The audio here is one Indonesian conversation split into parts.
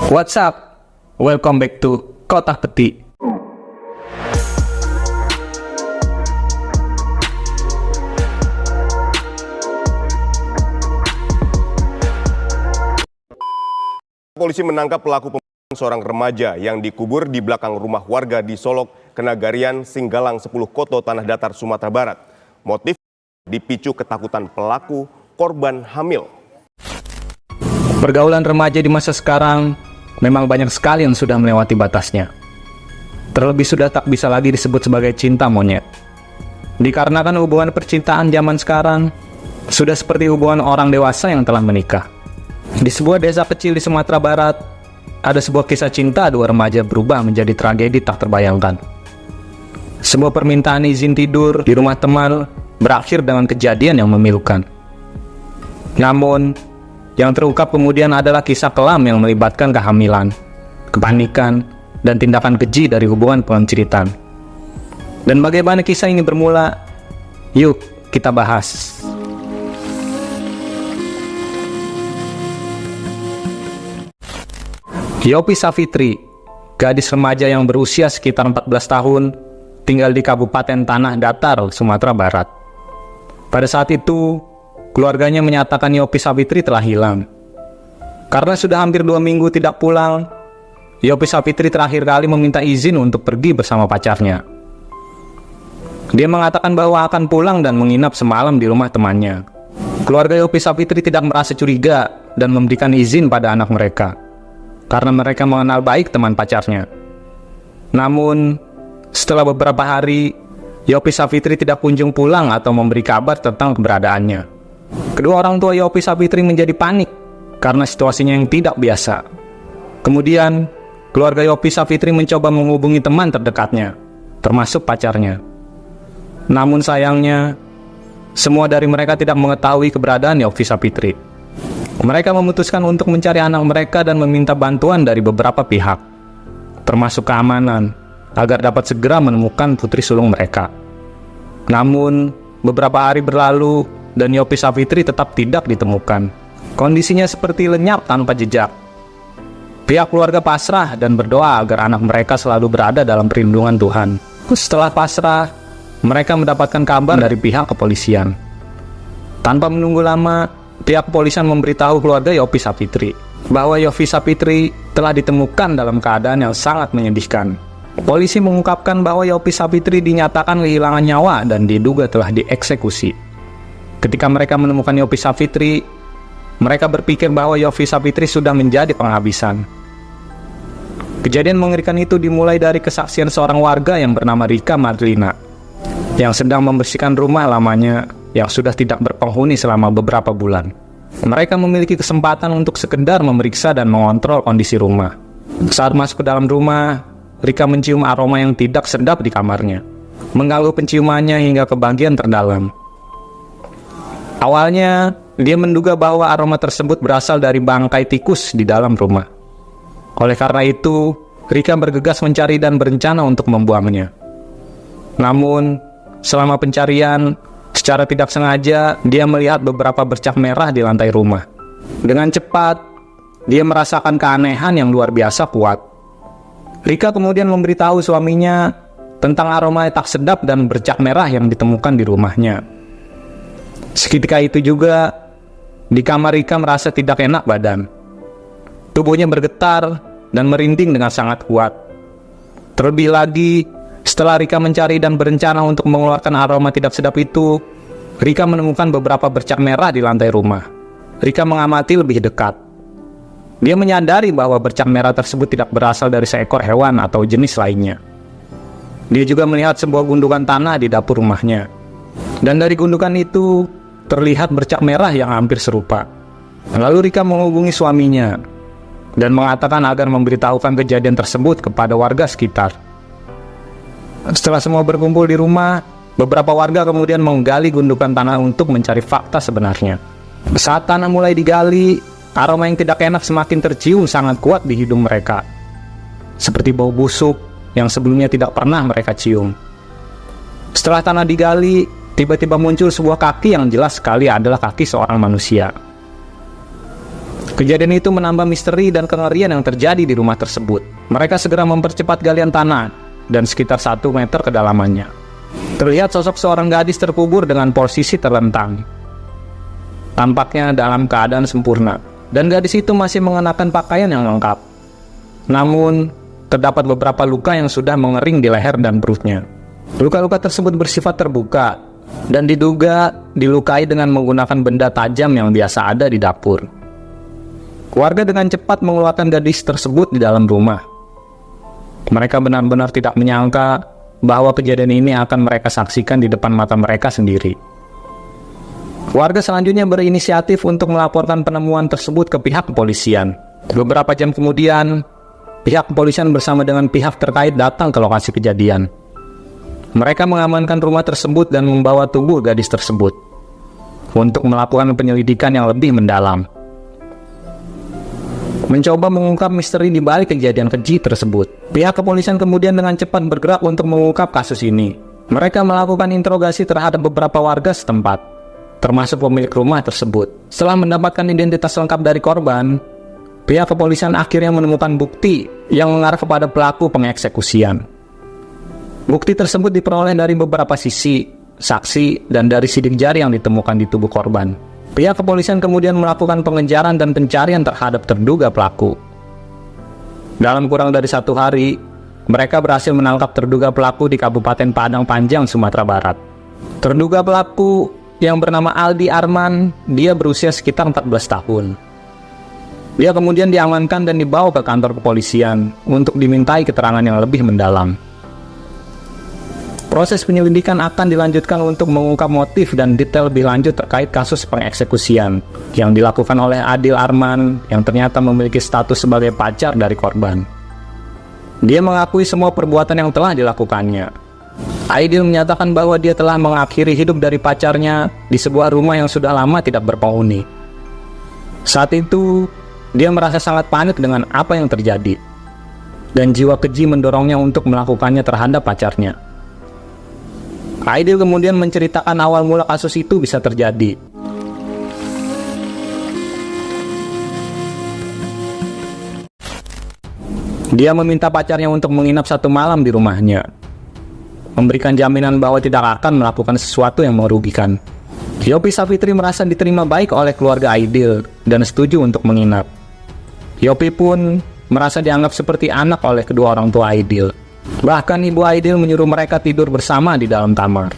What's up? Welcome back to Kotak Peti. Polisi menangkap pelaku pembunuhan seorang remaja yang dikubur di belakang rumah warga di Solok, Kenagarian, Singgalang 10 Koto, Tanah Datar, Sumatera Barat. Motif dipicu ketakutan pelaku korban hamil. Pergaulan remaja di masa sekarang memang banyak sekali yang sudah melewati batasnya. Terlebih sudah tak bisa lagi disebut sebagai cinta monyet. Dikarenakan hubungan percintaan zaman sekarang sudah seperti hubungan orang dewasa yang telah menikah. Di sebuah desa kecil di Sumatera Barat, ada sebuah kisah cinta dua remaja berubah menjadi tragedi tak terbayangkan. Sebuah permintaan izin tidur di rumah teman berakhir dengan kejadian yang memilukan. Namun, yang terungkap kemudian adalah kisah kelam yang melibatkan kehamilan, kepanikan, dan tindakan keji dari hubungan penceritakan. Dan bagaimana kisah ini bermula? Yuk, kita bahas. Yopi Savitri, gadis remaja yang berusia sekitar 14 tahun, tinggal di Kabupaten Tanah Datar, Sumatera Barat. Pada saat itu, keluarganya menyatakan Yopi Savitri telah hilang. Karena sudah hampir 2 minggu tidak pulang, Yopi Savitri terakhir kali meminta izin untuk pergi bersama pacarnya. Dia mengatakan bahwa akan pulang dan menginap semalam di rumah temannya. Keluarga Yopi Savitri tidak merasa curiga dan memberikan izin pada anak mereka, karena mereka mengenal baik teman pacarnya. Namun, setelah beberapa hari, Yopi Savitri tidak kunjung pulang atau memberi kabar tentang keberadaannya. Kedua orang tua Yopi Savitri menjadi panik karena situasinya yang tidak biasa. Kemudian, keluarga Yopi Savitri mencoba menghubungi teman terdekatnya, termasuk pacarnya. Namun sayangnya, semua dari mereka tidak mengetahui keberadaan Yopi Savitri. Mereka memutuskan untuk mencari anak mereka dan meminta bantuan dari beberapa pihak, termasuk keamanan, agar dapat segera menemukan putri sulung mereka. Namun, beberapa hari berlalu dan Yopi Savitri tetap tidak ditemukan. Kondisinya seperti lenyap tanpa jejak. Pihak keluarga pasrah dan berdoa agar anak mereka selalu berada dalam perlindungan Tuhan. Setelah pasrah, mereka mendapatkan kabar dari pihak kepolisian. Tanpa menunggu lama, pihak kepolisian memberitahu keluarga Yopi Savitri bahwa Yopi Savitri telah ditemukan dalam keadaan yang sangat menyedihkan. Polisi mengungkapkan bahwa Yopi Savitri dinyatakan kehilangan nyawa dan diduga telah dieksekusi. Ketika mereka menemukan Yopi Savitri, mereka berpikir bahwa Yopi Savitri sudah menjadi penghabisan. Kejadian mengerikan itu dimulai dari kesaksian seorang warga yang bernama Rika Marlina, yang sedang membersihkan rumah lamanya yang sudah tidak berpenghuni selama beberapa bulan. Mereka memiliki kesempatan untuk sekedar memeriksa dan mengontrol kondisi rumah. Saat masuk ke dalam rumah, Rika mencium aroma yang tidak sedap di kamarnya, mengganggu penciumannya hingga ke bagian terdalam. Awalnya, dia menduga bahwa aroma tersebut berasal dari bangkai tikus di dalam rumah. Oleh karena itu, Rika bergegas mencari dan berencana untuk membuangnya. Namun, selama pencarian, secara tidak sengaja, dia melihat beberapa bercak merah di lantai rumah. Dengan cepat, dia merasakan keanehan yang luar biasa kuat. Rika kemudian memberitahu suaminya tentang aroma tak sedap dan bercak merah yang ditemukan di rumahnya. Seketika itu juga, di kamar Rika merasa tidak enak badan. Tubuhnya bergetar dan merinding dengan sangat kuat. Terlebih lagi, setelah Rika mencari dan berencana untuk mengeluarkan aroma tidak sedap itu, Rika menemukan beberapa bercak merah di lantai rumah. Rika mengamati lebih dekat. Dia menyadari bahwa bercak merah tersebut tidak berasal dari seekor hewan atau jenis lainnya. Dia juga melihat sebuah gundukan tanah di dapur rumahnya. Dan dari gundukan itu, terlihat bercak merah yang hampir serupa. Lalu Rika menghubungi suaminya dan mengatakan agar memberitahukan kejadian tersebut kepada warga sekitar. Setelah semua berkumpul di rumah, beberapa warga kemudian menggali gundukan tanah untuk mencari fakta sebenarnya. Saat tanah mulai digali, aroma yang tidak enak semakin tercium sangat kuat di hidung mereka, seperti bau busuk yang sebelumnya tidak pernah mereka cium. Setelah tanah digali, tiba-tiba muncul sebuah kaki yang jelas sekali adalah kaki seorang manusia. Kejadian itu menambah misteri dan kengerian yang terjadi di rumah tersebut. Mereka segera mempercepat galian tanah dan sekitar 1 meter kedalamannya. Terlihat sosok seorang gadis terkubur dengan posisi terlentang. Tampaknya dalam keadaan sempurna, dan gadis itu masih mengenakan pakaian yang lengkap. Namun, terdapat beberapa luka yang sudah mengering di leher dan perutnya. Luka-luka tersebut bersifat terbuka, dan diduga dilukai dengan menggunakan benda tajam yang biasa ada di dapur. Warga dengan cepat mengeluarkan gadis tersebut di dalam rumah. Mereka benar-benar tidak menyangka bahwa kejadian ini akan mereka saksikan di depan mata mereka sendiri. Warga selanjutnya berinisiatif untuk melaporkan penemuan tersebut ke pihak kepolisian. Beberapa jam kemudian, pihak kepolisian bersama dengan pihak terkait datang ke lokasi kejadian. Mereka mengamankan rumah tersebut dan membawa tubuh gadis tersebut untuk melakukan penyelidikan yang lebih mendalam. Mencoba mengungkap misteri di balik kejadian keji tersebut. Pihak kepolisian kemudian dengan cepat bergerak untuk mengungkap kasus ini. Mereka melakukan interogasi terhadap beberapa warga setempat, termasuk pemilik rumah tersebut. Setelah mendapatkan identitas lengkap dari korban, pihak kepolisian akhirnya menemukan bukti yang mengarah kepada pelaku pengeksekusian. Bukti tersebut diperoleh dari beberapa sisi, saksi, dan dari sidik jari yang ditemukan di tubuh korban. Pihak kepolisian kemudian melakukan pengejaran dan pencarian terhadap terduga pelaku. Dalam kurang dari 1 hari, mereka berhasil menangkap terduga pelaku di Kabupaten Padang Panjang, Sumatera Barat. Terduga pelaku yang bernama Aldi Arman, dia berusia sekitar 14 tahun. Dia kemudian diamankan dan dibawa ke kantor kepolisian untuk dimintai keterangan yang lebih mendalam. Proses penyelidikan akan dilanjutkan untuk mengungkap motif dan detail lebih lanjut terkait kasus pengeksekusian yang dilakukan oleh Adil Arman yang ternyata memiliki status sebagai pacar dari korban. Dia mengakui semua perbuatan yang telah dilakukannya. Aidil menyatakan bahwa dia telah mengakhiri hidup dari pacarnya di sebuah rumah yang sudah lama tidak berpenghuni. Saat itu, dia merasa sangat panik dengan apa yang terjadi, dan jiwa keji mendorongnya untuk melakukannya terhadap pacarnya. Aidil kemudian menceritakan awal mula kasus itu bisa terjadi. Dia meminta pacarnya untuk menginap 1 malam di rumahnya, memberikan jaminan bahwa tidak akan melakukan sesuatu yang merugikan. Yopi Safitri merasa diterima baik oleh keluarga Aidil dan setuju untuk menginap. Yopi pun merasa dianggap seperti anak oleh kedua orang tua Aidil. Bahkan ibu Aidil menyuruh mereka tidur bersama di dalam kamar.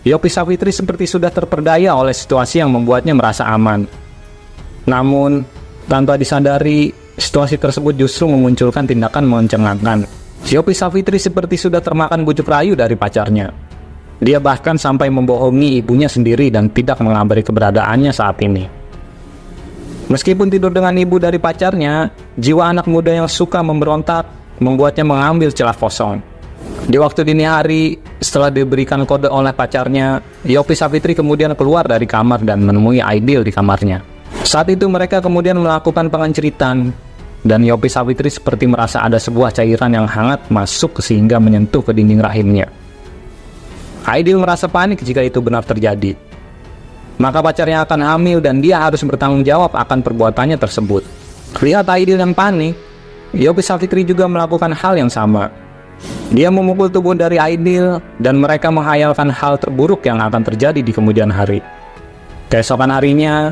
Yopi Safitri seperti sudah terperdaya oleh situasi yang membuatnya merasa aman. Namun, tanpa disadari, situasi tersebut justru memunculkan tindakan mencengangkan. Yopi Safitri seperti sudah termakan bujuk rayu dari pacarnya. Dia bahkan sampai membohongi ibunya sendiri dan tidak mengabari keberadaannya saat ini. Meskipun tidur dengan ibu dari pacarnya, jiwa anak muda yang suka memberontak membuatnya mengambil celah kosong. Di waktu dini hari, setelah diberikan kode oleh pacarnya, Yopi Safitri kemudian keluar dari kamar dan menemui Aidil di kamarnya. Saat itu mereka kemudian melakukan pengenceritan, dan Yopi Safitri seperti merasa ada sebuah cairan yang hangat masuk sehingga menyentuh ke dinding rahimnya. Aidil merasa panik jika itu benar terjadi. Maka pacarnya akan hamil dan dia harus bertanggung jawab akan perbuatannya tersebut. Lihat Aidil yang panik, Yopi Safitri juga melakukan hal yang sama. Dia memukul tubuh dari Aidil dan mereka menghayalkan hal terburuk yang akan terjadi di kemudian hari. Keesokan harinya,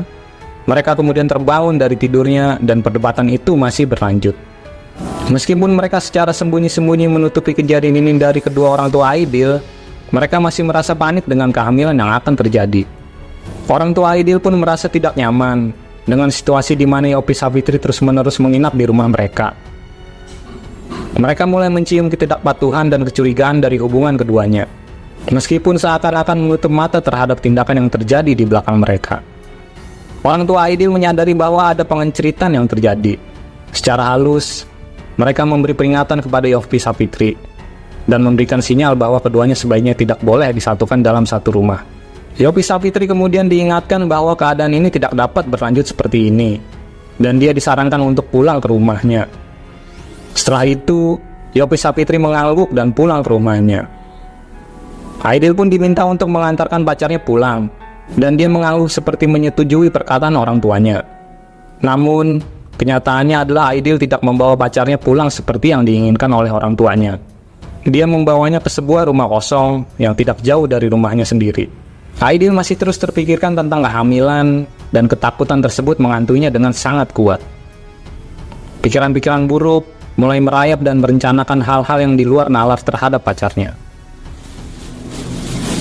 mereka kemudian terbangun dari tidurnya dan perdebatan itu masih berlanjut. Meskipun mereka secara sembunyi-sembunyi menutupi kejadian ini dari kedua orang tua Aidil, mereka masih merasa panik dengan kehamilan yang akan terjadi. Orang tua Aidil pun merasa tidak nyaman dengan situasi di mana Yopi Safitri terus-menerus menginap di rumah mereka. Mereka mulai mencium ketidakpatuhan dan kecurigaan dari hubungan keduanya, meskipun seakan-akan menutup mata terhadap tindakan yang terjadi di belakang mereka. Orang tua Aidil menyadari bahwa ada pengenceritan yang terjadi. Secara halus, mereka memberi peringatan kepada Yopi Safitri dan memberikan sinyal bahwa keduanya sebaiknya tidak boleh disatukan dalam satu rumah. Yopi Safitri kemudian diingatkan bahwa keadaan ini tidak dapat berlanjut seperti ini, dan dia disarankan untuk pulang ke rumahnya. Setelah itu, Yopi Safitri mengangguk dan pulang ke rumahnya. Aidil pun diminta untuk mengantarkan pacarnya pulang, dan dia mengangguk seperti menyetujui perkataan orang tuanya. Namun, kenyataannya adalah Aidil tidak membawa pacarnya pulang seperti yang diinginkan oleh orang tuanya. Dia membawanya ke sebuah rumah kosong yang tidak jauh dari rumahnya sendiri. Aidil masih terus terpikirkan tentang kehamilan dan ketakutan tersebut menghantuinya dengan sangat kuat. Pikiran-pikiran buruk mulai merayap dan merencanakan hal-hal yang di luar nalar terhadap pacarnya.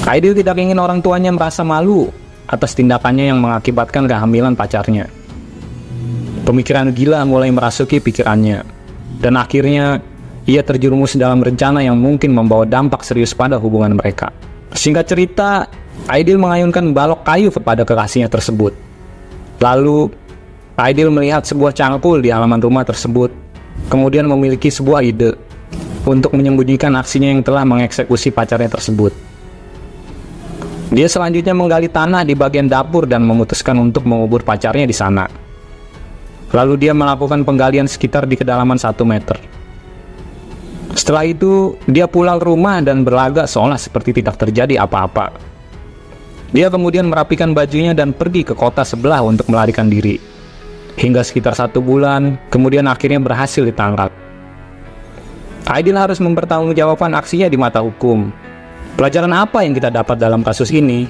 Aidil tidak ingin orang tuanya merasa malu atas tindakannya yang mengakibatkan kehamilan pacarnya. Pemikiran gila mulai merasuki pikirannya, dan akhirnya ia terjerumus dalam rencana yang mungkin membawa dampak serius pada hubungan mereka. Singkat cerita, Aidil mengayunkan balok kayu kepada kekasihnya tersebut. Lalu, Aidil melihat sebuah cangkul di halaman rumah tersebut, kemudian memiliki sebuah ide untuk menyembunyikan aksinya yang telah mengeksekusi pacarnya tersebut. Dia selanjutnya menggali tanah di bagian dapur dan memutuskan untuk mengubur pacarnya di sana. Lalu dia melakukan penggalian sekitar di kedalaman 1 meter. Setelah itu, dia pulang ke rumah dan berlagak seolah seperti tidak terjadi apa-apa. Dia kemudian merapikan bajunya dan pergi ke kota sebelah untuk melarikan diri. Hingga sekitar 1 bulan, kemudian akhirnya berhasil ditangkap. Aidil harus mempertanggungjawabkan aksinya di mata hukum. Pelajaran apa yang kita dapat dalam kasus ini?